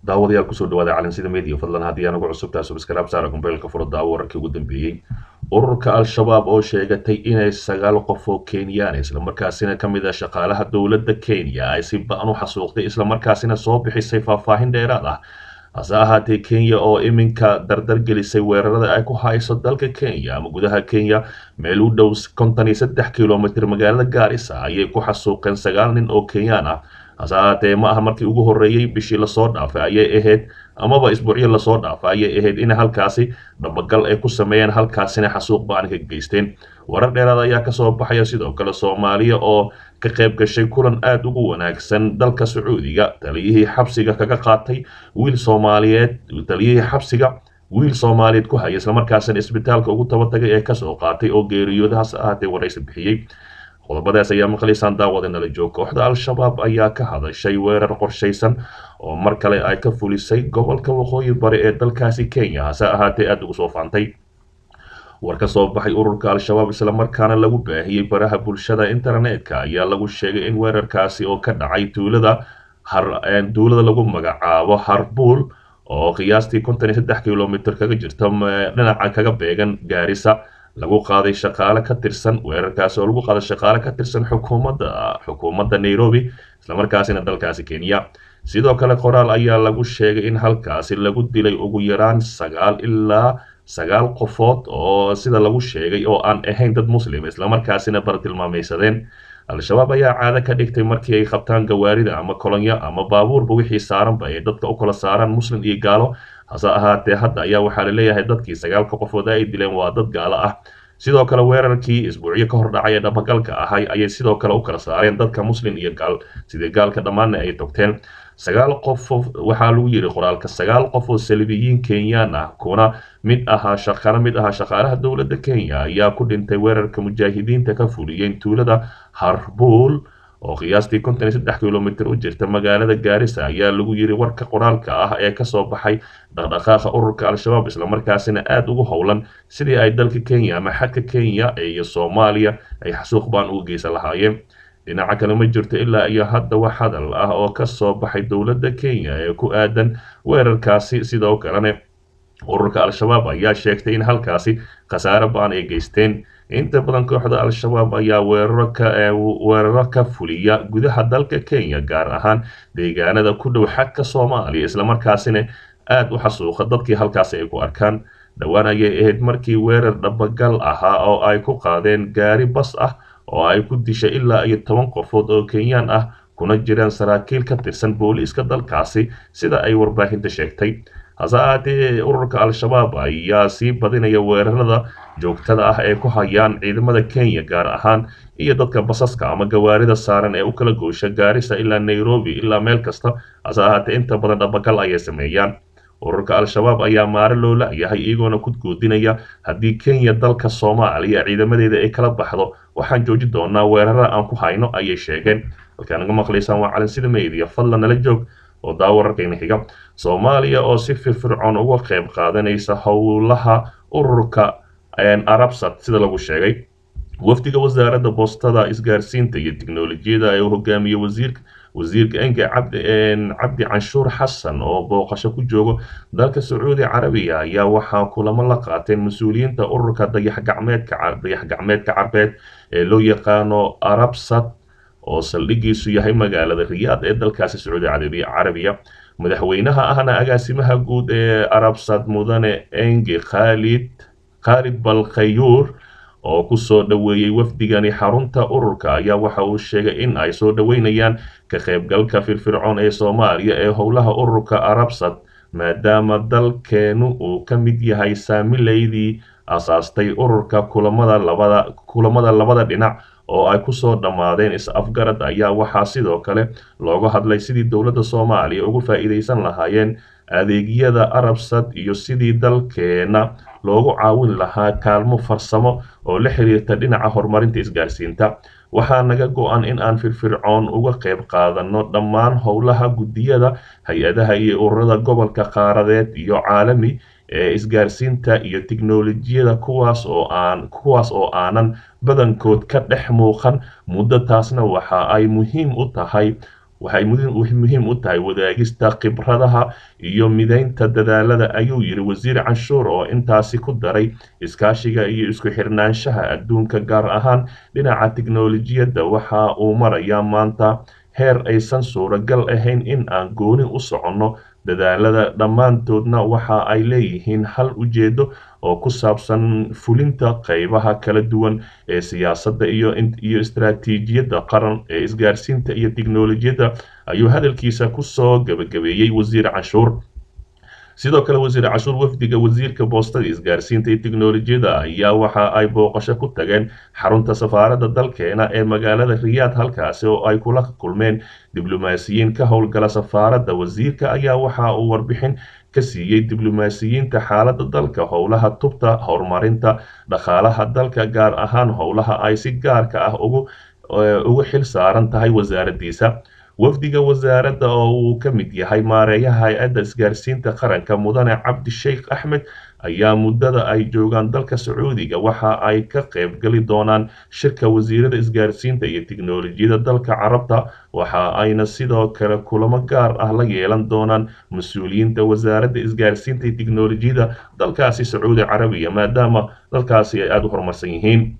daawadayaal kusoo dhawaada calansida media fadlan haddii aan ugu cusubtahay subscribe saara kumbeelka furo daawo wararkii ugu dambeeyey ururka al-shabaab oo sheegatay inay 9 qof oo Kenyaan isla markaasina ka mid ah shaqaalaha dowladda Kenya ay si ba'an u xasuuqday isla markaasina soo bixisay faahfaahin dheeraad ah hase ahaatee Kenya oo iminka dardar gelisay weerarada ay ku hayso dalka Kenya ama gudaha Kenya meel u dhow 53 kiiloomitir magaalada Garissa ayay ku xasuuqeen 9 nin oo Kenyaan ah hase ahaatee ma aha markii ugu horreeyay bishii lasoo dhaafay ayay ahayd amaba isbuucyo lasoo dhaafay ayay ahayd in halkaasi dhabagal ay ku sameeyeen halkaasina xasuuq ba'an ka geysteen warar dheeraad ayaa ka soo baxaya sidoo kale Soomaaliya oo ka qayb gashay kulan aad ugu wanaagsan dalka Sacuudiga taliyihii xabsiga kaga qaatay wiil Soomaaliyeed ku haya isla markaasina isbitaalka ugu tabatagay ee ka soo qaatay oo geeriyoodahaas ahaatee waraysi bixiyay qodobadaas ayaa maqlaysaan daawada nala joog kooxda al-shabaab ayaa ka hadashay weerar qorshaysan oo mar kale ay ka fulisay gobolka waqooyi bari ee dalkaasi Kenya hase ahaatee aad ugu soo faantay war ka soo baxay ururka al-shabaab isla markaana lagu baahiyay baraha bulshada internetka ayaa lagu sheegay in weerarkaasi oo ka dhacay duulada lagu magacaabo Harbuul oo qiyaastii 53 kiiloomitir kaga jirta dhinaca kaga beegan Garissa lagu qaaday shaqaale ka tirsan weerarkaas oo lagu qaaday shaqaale ka tirsan xukuumadda Nairobi isla markaasina dalkaasi Kenya sidoo kale qoraal ayaa lagu sheegay in halkaasi lagu dilay ugu yaraan 9 qofood oo sida lagu sheegay oo aan ahayn dad muslim isla markaasina bartilmaamaysadeen al-shabaab ayaa caado ka dhigtay markii ay qabtaan gawaarida ama kolonyo ama baabuurba wixii saaranba ay dadka u kala saaraan muslim iyo gaalo hase ahaatee hadda ayaa waxaa la leeyahay dadkii 9 qofood ay dileen waa dad gaalo ah sidoo kale weerarkii isbuucyo ka hor dhacay dhabagalka ahay ayay sidoo kale u kala saareen dadka muslim iyo gaal sidii gaalka dhammaanna ay togteen 9 qof waxaa lagu yiri qoraalka 9 qof oo Saliibiyiin Kenyaan ah kuna mid ahaa shaqaalaha dowladda Kenya ayaa ku dhintay weerarka mujaahidiinta ka fuliyeen tuulada Harbuul oo qiyaastii 53 kiiloomitir u jirta magaalada Garissa ayaa lagu yiri warka qoraalka ah ee ka soo baxay dhaqdhaqaaqa ururka al-shabaab isla markaasina aad ugu howlan sidii ay dalka Kenya ama xadka Kenya iyo Soomaaliya ay xasuuq baan u geysan lahaayeen dhinaca kale ma jirto ilaa iyo hadda wax hadal ah oo ka soo baxay dowladda Kenya ee ku aadan weerarkaasi sidoo kalena ururka al-shabaab ayaa sheegtay in halkaasi khasaare ba'an ay geysteen inta badan kooxda al-shabaab ayaa weeraro ka fuliya gudaha dalka Kenya gaar ahaan deegaanada ku dhow xadka Soomaaliya isla markaasina aad u xasuuqa dadkii halkaasi ay ku arkaan dhawaan ayay ahayd markii weerar dhabagal ahaa oo ay ku qaadeen gaari bas ah oo ay ku dishay ilaa iyo 10 qofood oo Kenyaan ah kuna jiraan saraakiil ka tirsan booliiska dalkaasi sida ay warbaahinta sheegtay hase ahaatee ururka al-shabaab ayaa sii badinaya weerarada joogtada ah ee ku hayaan ciidamada Kenya gaar ahaan iyo dadka basaska ama gawaarida saaran ee u kala goosha Garissa ilaa Nairobi ilaa meel kasta hase ahaatee inta badan dhabagal ayay sameeyaan ururka al-shabaab ayaa maare loo laayahay iyagoona ku guudinaya haddii Kenya dalka Soomaaliya ciidamadeeda ay kala baxdo waxaan joojin doonaa weerarada aan ku hayno ayay sheegeen halkaan naga maqlaysaan waa calansida media fadlan nala joog oo daawararkayna xiga Soomaaliya oo si firfircoon uga qayb qaadanaysa howlaha ururka Arabsat sida lagu sheegay wafdiga wasaaradda boostada isgaarsiinta iyo tiknoolajiyada ay hogaamiye wasiirka Cabdi Canshuur Xasan oo booqasho ku joogo dalka Sacuudi Carabiya ayaa waxaa kulamo la qaateen mas'uuliyiinta ururka dayax-gacmeedka Carbeed ee loo yaqaano Arabsat oo saldhigiisu yahay magaalada Riyaad ee dalkaasi Sacuudi Carabiya madaxweynaha ahna agaasimaha guud ee Arabsat mudane Engi Khalid Balkhayur oo ku soo dhaweeyay wafdigani xarunta ururka ayaa waxa uu sheegay in ay soo dhaweynayaan ka qaybgalka firfircoon ee Soomaaliya ee howlaha ururka Arabsat maadaama dalkeenu uu ka mid yahay saamileydii asaastay ururka kulamada labada dhinac oo ay ku soo dhamaadeen is-afgarad ayaa waxaa sidoo kale looga hadlay sidii dowladda Soomaaliya uga faa'iideysan lahaayeen adeegyada Arabsat iyo sidii dalkeena loogu caawin lahaa kaalmo farsamo oo la xiriirta dhinaca horumarinta isgaarsiinta waxaa naga go'an in aan firfircoon uga qayb qaadano dhammaan howlaha gudiyada hay-adaha iyo ururada gobolka qaaradeed iyo caalami ee isgaarsiinta iyo tiknoolajiyada kuwaas oo aanan badankood ka dhex muuqan muddo taasna waxa ay muhiim u tahay waxay muhiim u tahay wadaagista khibradaha iyo mideynta dadaalada, ayuu yiri wasiir canshuur oo intaasi ku daray iskaashiga iyo isku xirnaanshaha adduunka gaar ahaan dhinaca tiknoolajiyadda waxa uu marayaa maanta heer aysan suuragal ahayn in aan gooni u soconno. Dadaalada dhammaantoodna waxa ay leeyihiin hal ujeedo oo ku saabsan fulinta qaybaha kala duwan ee siyaasadda iyo istaraatiijiyadda qaran ee isgaarsiinta iyo tiknoolajiyadda, ayuu hadalkiisa ku soo gabagabeeyey wasiir canshuur. sidoo kale wasiir cashuur wafdiga wasiirka boostada isgaarsiinta iyo tiknoolajiyadda ayaa waxa ay booqasho ku tageen xarunta safaaradda dalkeena ee magaalada Riyaad, halkaasi oo ay kula kulmeen diblomaasiyiin ka howlgala safaaradda. Wasiirka ayaa waxa uu warbixin ka siiyey diblomaasiyiinta xaaladda dalka, howlaha tubta horumarinta dhaqaalaha dalka, gaar ahaan howlaha ay si gaarka ah ugu xil saaran tahay wasaaraddiisa. wafdiga wasaaradda oo uu ka mid yahay maareeyaha hay-adda isgaarsiinta qaranka mudane cabdi sheikh axmed ayaa muddada ay joogaan dalka Sacuudiga waxa ay ka qayb gali doonaan shirka wasiirada isgaarsiinta iyo tiknoolajiyadda dalka Carabta. waxa ayna sidoo kale kulamo gaar ah la yeelan doonaan mas-uuliyiinta wasaaradda isgaarsiinta iyo tiknoolajiyadda dalkaasi Sacuudi Carabiya, maadaama dalkaasi ay aad u horumarsan yihiin.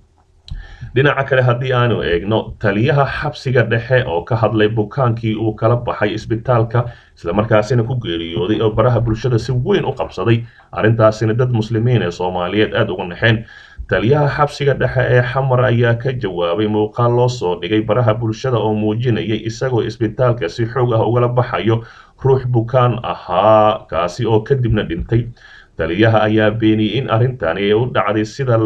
dhinaca kale haddii aanu eegno, taliyaha xabsiga dhexe oo ka hadlay bukaankii uu kala baxay isbitaalka islamarkaasina ku geeriyooday oo baraha bulshada si weyn u qabsaday, arrintaasina dad muslimiin ee Soomaaliyeed aad uga naxeen. taliyaha xabsiga dhexe ee Xamar ayaa ka jawaabay muuqaal loo soo dhigay baraha bulshada oo muujinayay isagoo isbitaalka si xoog ah ugala baxayo ruux bukaan ahaa, kaasi oo kadibna dhintay. taliyaha ayaa beeniyey in arrintani ay u dhacday sida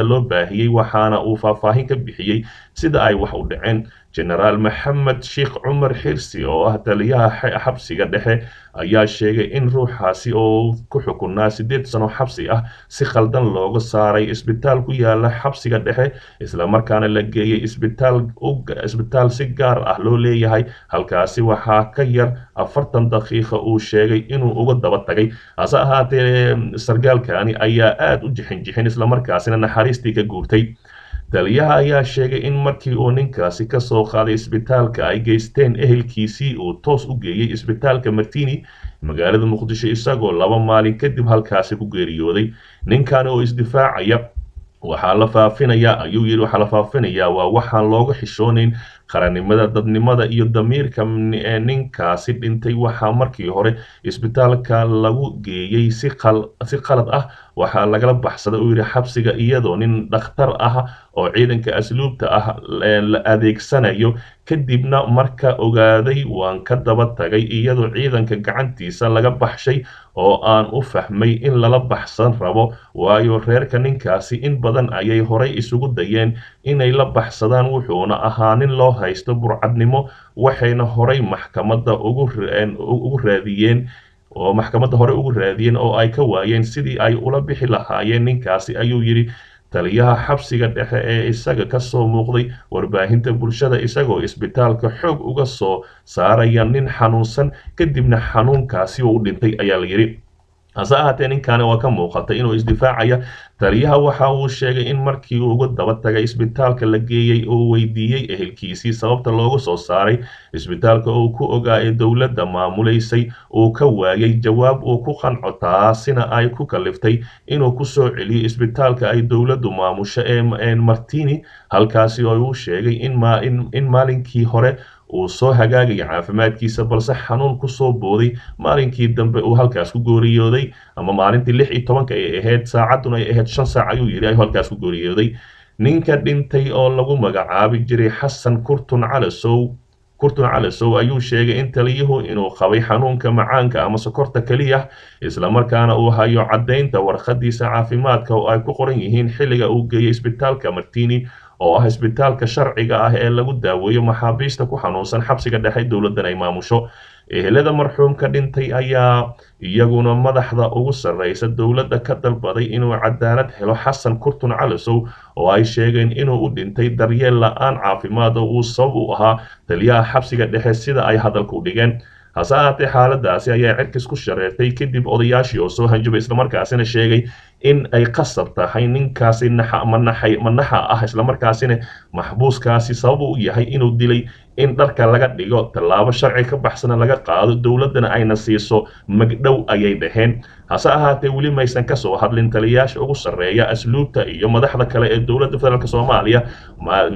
loo baahiyey, waxaana uu faahfaahin ka bixiyey sida ay wax u dhaceen. jenaraal maxamed sheekh cumar xirsi oo ah taliyaha xabsiga dhexe ayaa sheegay in ruuxaasi oo ku xukunaa 8 sano xabsi ah si khaldan looga saaray isbitaal ku yaala xabsiga dhexe, islamarkaana la geeyey isbitaal si gaar ah loo leeyahay. halkaasi waxaa ka yar 40 daqiiqo uu sheegay inuu uga daba tagay. hase ahaatee sargaalkani ayaa aad u jixin islamarkaasina naxariistii ka guurtay. taliyaha ayaa sheegay in markii uu ninkaasi ka soo qaaday isbitaalka ay geysteen ehelkiisii uu toos u geeyey isbitaalka Martini magaalada Muqdisho, isagoo 2 maalin kadib halkaasi ku geeriyooday. ninkan oo isdifaacaya waxaa la faafinayaa waa waxaan looga xishoonayn qarannimada, dadnimada iyo damiirka. ninkaasi dhintay waxaa markii hore isbitaalka lagu geeyey si qalad ah, waxaa lagala baxsaday uu yidhi xabsiga iyadoo nin dhakhtar ah oo ciidanka asluubta ah la adeegsanayo. kadibna marka ogaaday waan ka daba tagay iyadoo ciidanka gacantiisa laga baxshay oo aan u fahmay in lala baxsan rabo, waayo reerka ninkaasi in badan ayay horay isugu dayeen inay la baxsadaan, wuxuuna ahaa nin loo haysto burcadnimo, waxayna horay maxkamadda ugu raadiyeen oo ay ka waayeen sidii ay ula bixi lahaayeen ninkaasi, ayuu yidhi taliyaha xabsiga dhexe ee isaga ka soo muuqday warbaahinta bulshada isagoo isbitaalka xoog uga soo saaraya nin xanuunsan, kadibna xanuunkaasi uu dhintay ayaa la yidhi. hase ahaatee ninkaani waa ka muuqatay inuu isdifaacaya. taliyaha waxa uu sheegay in markii uu uga daba tagay isbitaalka la geeyey uu weydiiyey ehelkiisii sababta loogu soo saaray isbitaalka uu ku ogaa ee dowladda maamulaysay, uu ka waayay jawaab uu ku qanco, taasina ay ku kaliftay inuu ku soo celiyo isbitaalka ay dowladdu maamusho ee Martini, halkaasi oo uu sheegay in maalinkii hore uu soo hagaagaya caafimaadkiisa, balse xanuun ku soo booday maalinkii dambe uu halkaas ku geeriyooday, ama maalintii 16 ay ahayd saacaduna ay ahayd 5 saac ayuu yidhi ay halkaas ku geeriyooday. ninka dhintay oo lagu magacaabi jiray xasan kurtun calasow ayuu sheegay in taliyuhu inuu qabay xanuunka macaanka ama sokorta keliya, islamarkaana uu hayo caddaynta warqadiisa caafimaadka oo ay ku qoran yihiin xilliga uu geeyey isbitaalka Martini oo ah isbitaalka sharciga ah ee lagu daaweeyo maxaabiista ku xanuunsan xabsiga dhexe dowladdan ay maamusho. ehelada marxuumka dhintay ayaa iyaguna madaxda ugu sarreysa dowladda ka dalbaday inuu cadaalad helo xasan kurtun calasow oo ay sheegeen inuu u dhintay daryeel la'aan caafimaad oo uu sabab u ahaa taliyaha xabsiga dhexe sida ay hadalka u dhigeen. hase ahaatee xaaladaasi ayaa cirkis ku shareertay kadib odayaashii oo soo hanjabay islamarkaasina sheegay in ay qasab tahay ninkaasi manaxa ah, islamarkaasina maxbuuskaasi sabab u yahay inuu dilay in dharka laga dhigo tallaabo sharci ka baxsana laga qaado dowladdana ayna siiso magdhow ayay dhaheen hase ahaatee weli maysan ka soo hadlin taliyayaasha ugu sarreeya asluubta iyo madaxda kale ee dowladda federaalk soomaaliya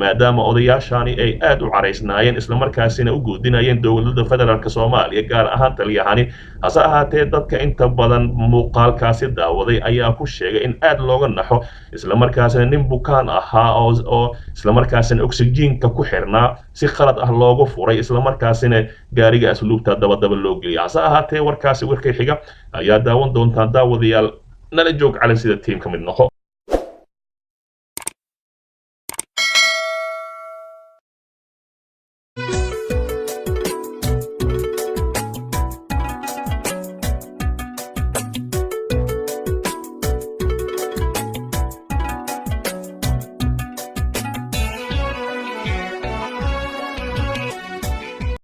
maadaama odayaashani ay aad u caraysnaayeen islamarkaasina u guudinayeen dowladda federaalk soomaaliya gaar ahaan taliyahani hase ahaatee dadka inta badan muuqaalkaasi daawaday ayaa ku sheegay in aad looga naxo islamarkaasina nin bukaan ahaa oo islamarkaasina oksijiinka ku xirnaa si khalad ah loogu furay islamarkaasina gaariga asluubta dabadaba loo geliyay hase ahaatee warkaasi warkay xiga ayaa daawan doontaan daawadayaal nala joog calan sida tiim ka mid noqo